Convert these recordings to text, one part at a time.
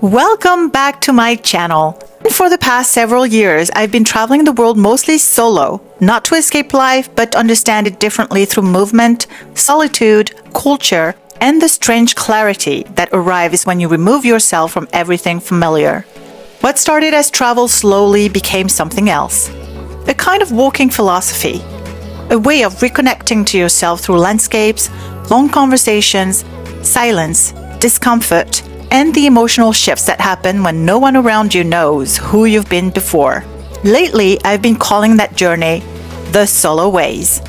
Welcome back to my channel. For the past several years, I've been traveling the world mostly solo, not to escape life, but to understand it differently through movement, solitude, culture, and the strange clarity that arrives when you remove yourself from everything familiar. What started as travel slowly became something else. A kind of walking philosophy. A way of reconnecting to yourself through landscapes, long conversations, silence, discomfort, and the emotional shifts that happen when no one around you knows who you've been before. Lately, I've been calling that journey the solo ways.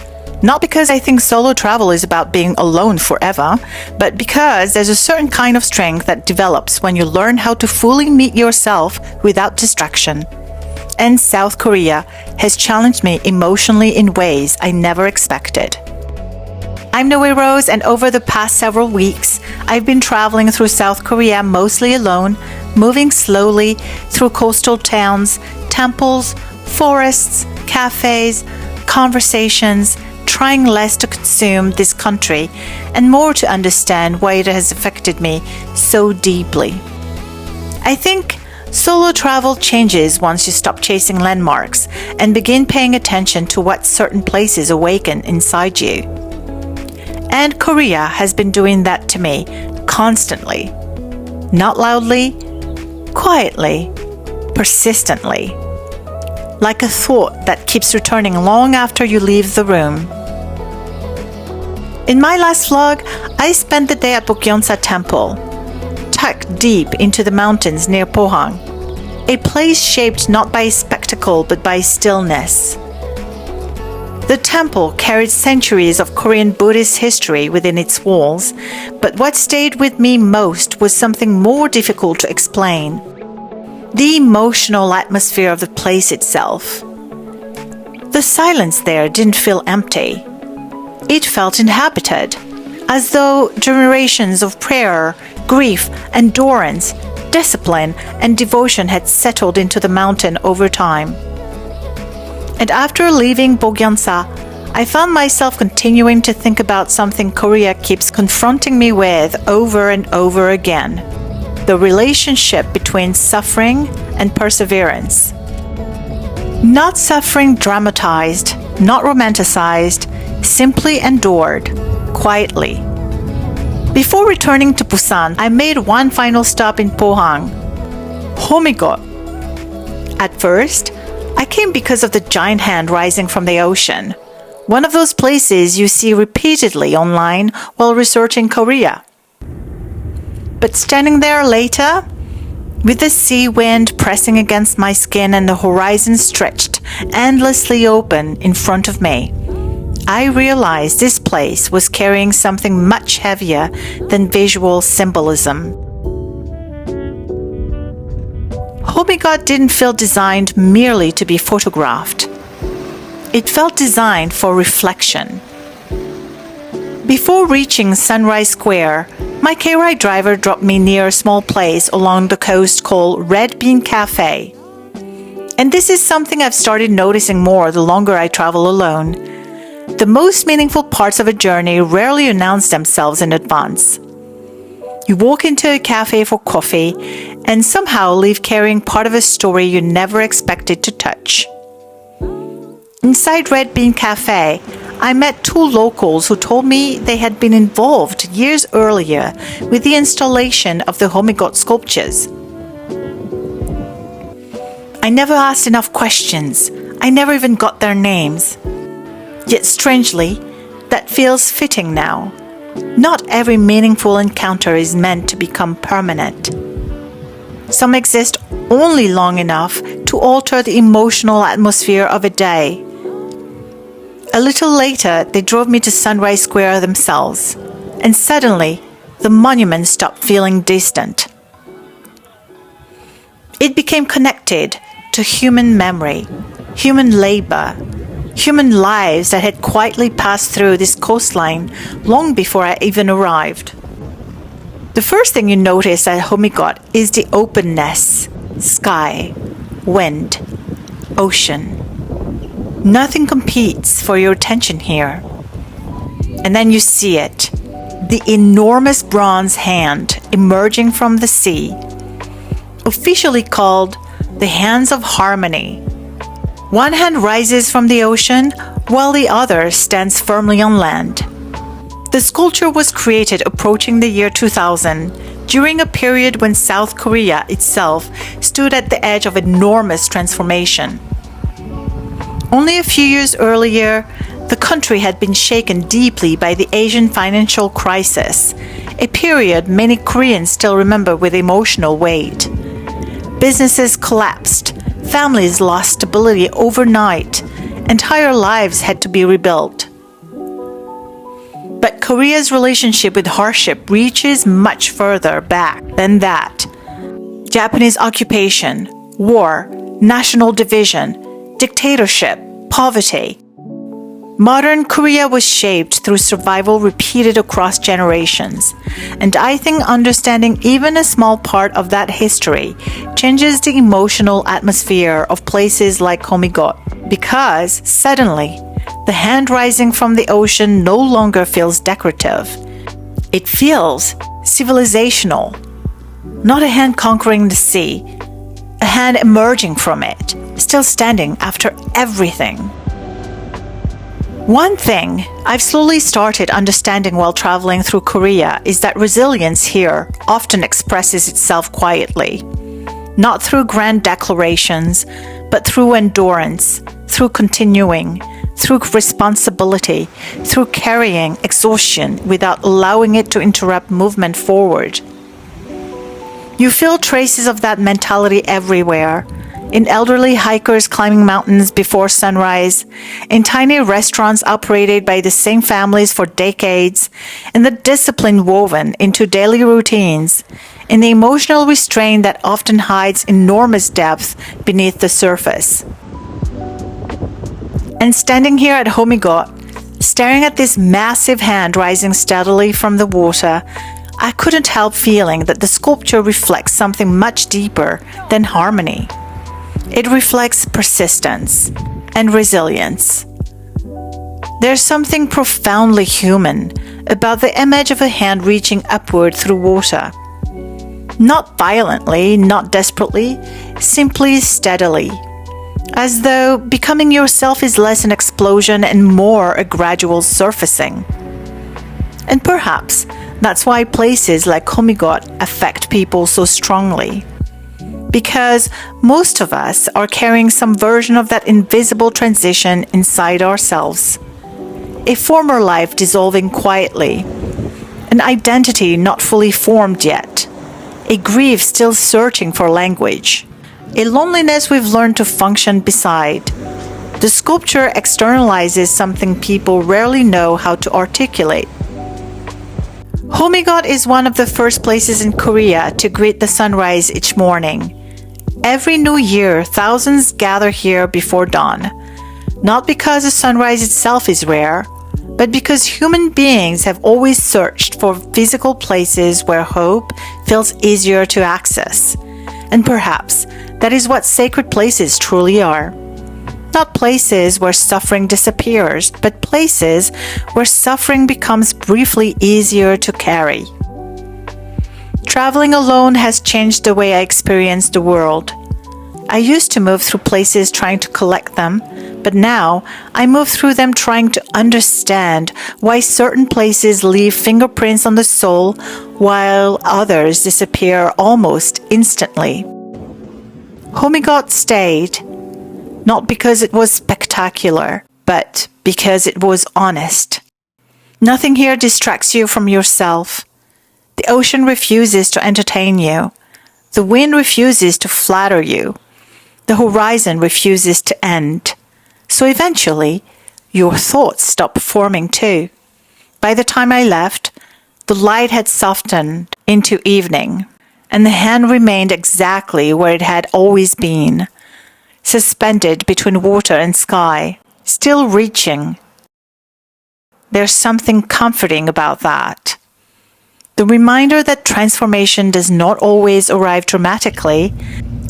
Not because I think solo travel is about being alone forever, but because there's a certain kind of strength that develops when you learn how to fully meet yourself without distraction. And South Korea has challenged me emotionally in ways I never expected. I'm Noe Rose, and over the past several weeks, I've been traveling through South Korea mostly alone, moving slowly through coastal towns, temples, forests, cafes, conversations, trying less to consume this country and more to understand why it has affected me so deeply. I think solo travel changes once you stop chasing landmarks and begin paying attention to what certain places awaken inside you. And Korea has been doing that to me constantly. Not loudly, quietly, persistently. Like a thought that keeps returning long after you leave the room. In my last vlog, I spent the day at Bokyeonsa Temple, tucked deep into the mountains near Pohang, a place shaped not by spectacle but by stillness. The temple carried centuries of Korean Buddhist history within its walls, but what stayed with me most was something more difficult to explain. The emotional atmosphere of the place itself. The silence there didn't feel empty. It felt inhabited, as though generations of prayer, grief, endurance, discipline, and devotion had settled into the mountain over time. And after leaving Bokyeonsa, I found myself continuing to think about something Korea keeps confronting me with over and over again. The relationship between suffering and perseverance. Not suffering dramatized, not romanticized, simply endured, quietly. Before returning to Busan, I made one final stop in Pohang, Homigot. At first, I came because of the giant hand rising from the ocean, one of those places you see repeatedly online while researching Korea. But standing there later, with the sea wind pressing against my skin and the horizon stretched endlessly open in front of me, I realized this place was carrying something much heavier than visual symbolism. Homigot didn't feel designed merely to be photographed. It felt designed for reflection. Before reaching Sunrise Square, my K-Ride driver dropped me near a small place along the coast called Red Bean Cafe. And this is something I've started noticing more the longer I travel alone. The most meaningful parts of a journey rarely announce themselves in advance. You walk into a cafe for coffee and somehow leave carrying part of a story you never expected to touch. Inside Red Bean Cafe, I met two locals who told me they had been involved years earlier with the installation of the Homigot sculptures. I never asked enough questions. I never even got their names. Yet strangely, that feels fitting now. Not every meaningful encounter is meant to become permanent. Some exist only long enough to alter the emotional atmosphere of a day. A little later, they drove me to Sunrise Square themselves, and suddenly, the monument stopped feeling distant. It became connected to human memory, human labor, human lives that had quietly passed through this coastline long before I even arrived. The first thing you notice at Homigot is the openness, sky, wind, ocean. Nothing competes for your attention here. And then you see it, the enormous bronze hand emerging from the sea, officially called the Hands of Harmony. One hand rises from the ocean while the other stands firmly on land. The sculpture was created approaching the year 2000, during a period when South Korea itself stood at the edge of enormous transformation. Only a few years earlier, the country had been shaken deeply by the Asian financial crisis, a period many Koreans still remember with emotional weight. Businesses collapsed, families lost stability overnight, entire lives had to be rebuilt. But Korea's relationship with hardship reaches much further back than that. Japanese occupation, war, national division, dictatorship, poverty. Modern Korea was shaped through survival repeated across generations, and I think understanding even a small part of that history changes the emotional atmosphere of places like Homigot, because suddenly, the hand rising from the ocean no longer feels decorative. It feels civilizational. Not a hand conquering the sea, a hand emerging from it, still standing after everything. One thing I've slowly started understanding while traveling through Korea is that resilience here often expresses itself quietly. Not through grand declarations, but through endurance, through continuing, through responsibility, through carrying exhaustion without allowing it to interrupt movement forward. You feel traces of that mentality everywhere. In elderly hikers climbing mountains before sunrise, in tiny restaurants operated by the same families for decades, in the discipline woven into daily routines, in the emotional restraint that often hides enormous depth beneath the surface. And standing here at Homigot, staring at this massive hand rising steadily from the water, I couldn't help feeling that the sculpture reflects something much deeper than harmony. It reflects persistence and resilience. There's something profoundly human about the image of a hand reaching upward through water. Not violently, not desperately, simply steadily. As though becoming yourself is less an explosion and more a gradual surfacing. And perhaps that's why places like Homigot affect people so strongly. Because most of us are carrying some version of that invisible transition inside ourselves. A former life dissolving quietly. An identity not fully formed yet. A grief still searching for language. A loneliness we've learned to function beside. The sculpture externalizes something people rarely know how to articulate. Homigot is one of the first places in Korea to greet the sunrise each morning. Every new year, thousands gather here before dawn. Not because the sunrise itself is rare, but because human beings have always searched for physical places where hope feels easier to access. And perhaps that is what sacred places truly are. Not places where suffering disappears, but places where suffering becomes briefly easier to carry. Traveling alone has changed the way I experience the world. I used to move through places trying to collect them, but now I move through them trying to understand why certain places leave fingerprints on the soul while others disappear almost instantly. Homigot stayed, not because it was spectacular, but because it was honest. Nothing here distracts you from yourself. The ocean refuses to entertain you. The wind refuses to flatter you. The horizon refuses to end. So eventually, your thoughts stop forming too. By the time I left, the light had softened into evening, and the hand remained exactly where it had always been, suspended between water and sky, still reaching. There's something comforting about that. The reminder that transformation does not always arrive dramatically,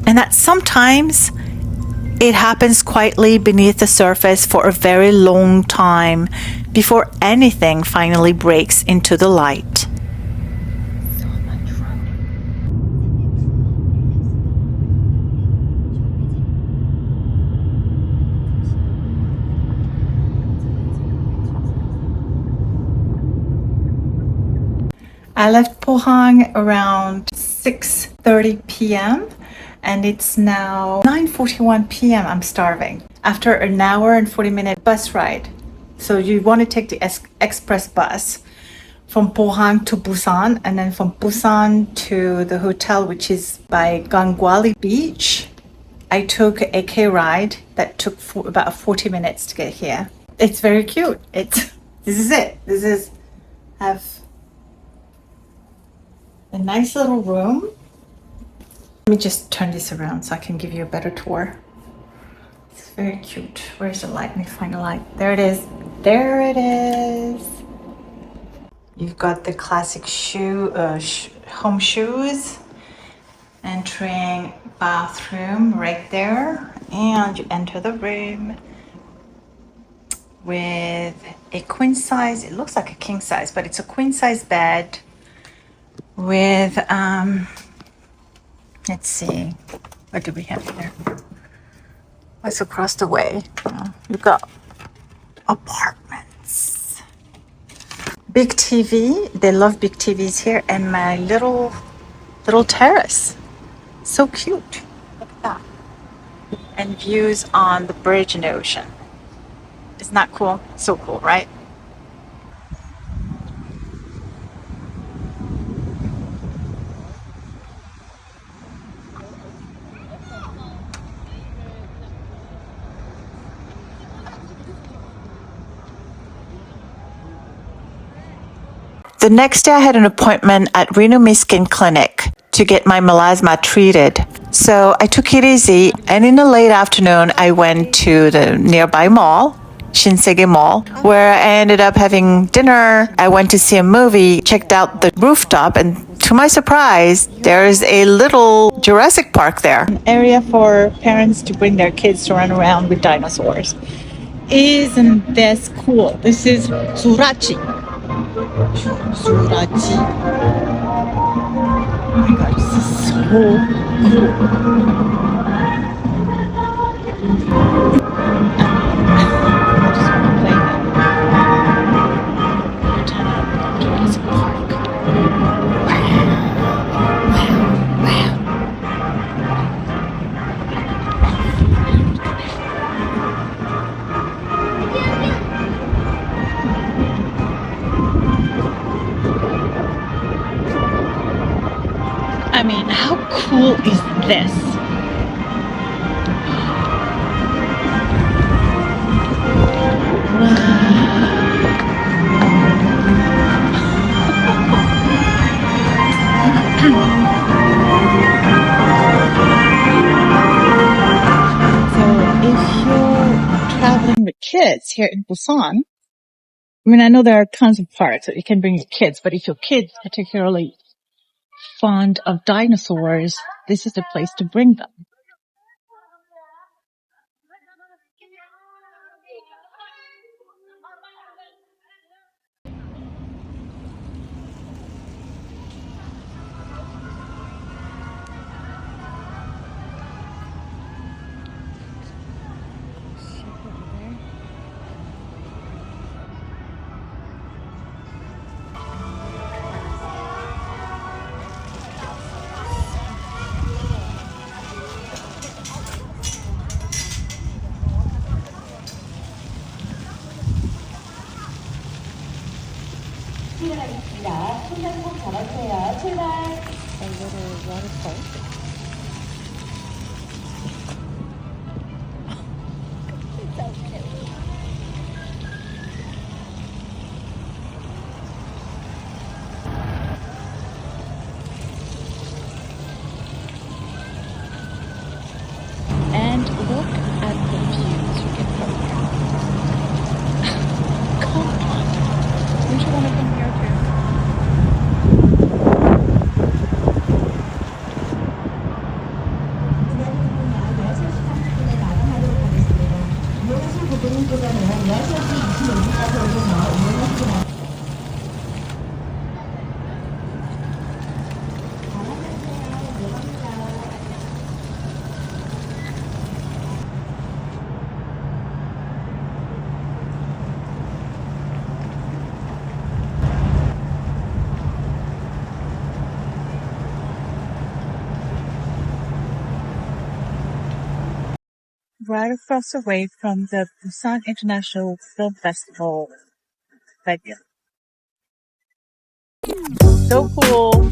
and that sometimes it happens quietly beneath the surface for a very long time before anything finally breaks into the light. I left Pohang around 6:30 p.m. and it's now 9:41 p.m. I'm starving. After an hour and 40-minute bus ride. So you want to take the express bus from Pohang to Busan, and then from Busan to the hotel, which is by Gangwali Beach. I took a K ride that took about 40 minutes to get here. It's very cute. This is it. This is have a nice little room. Let me just turn this around so I can give you a better tour. It's very cute. Where's the light? Let me find the light. There it is. There it is. You've got the classic home shoes, entering bathroom right there, and you enter the room with a queen size, it looks like a king size, but it's a queen size bed with let's see, what do we have here? What's across the way? You've got apartments, big TV. They love big TVs here, and my little terrace. So cute. Look at that. And views on the bridge and the ocean. Isn't that cool? So cool, right? The next day I had an appointment at Renumi Skin Clinic to get my melasma treated. So I took it easy, and in the late afternoon I went to the nearby mall, Shinsege Mall, where I ended up having dinner. I went to see a movie, checked out the rooftop, and to my surprise, there's a little Jurassic Park there. An area for parents to bring their kids to run around with dinosaurs. Isn't this cool? This is Surachi. Surachi. Oh my god, this is so cool. I mean, how cool is this? So if you're traveling with kids here in Busan, I mean, I know there are tons of parks that you can bring your kids, but if your kids particularly fond of dinosaurs, this is the place to bring them. 출발하겠습니다. 손잡이 꼭 잡아주세요. 출발. And look at the views you get from here. Come on. Don't you want to come here too? right across the way from the Busan International Film Festival venue. So cool.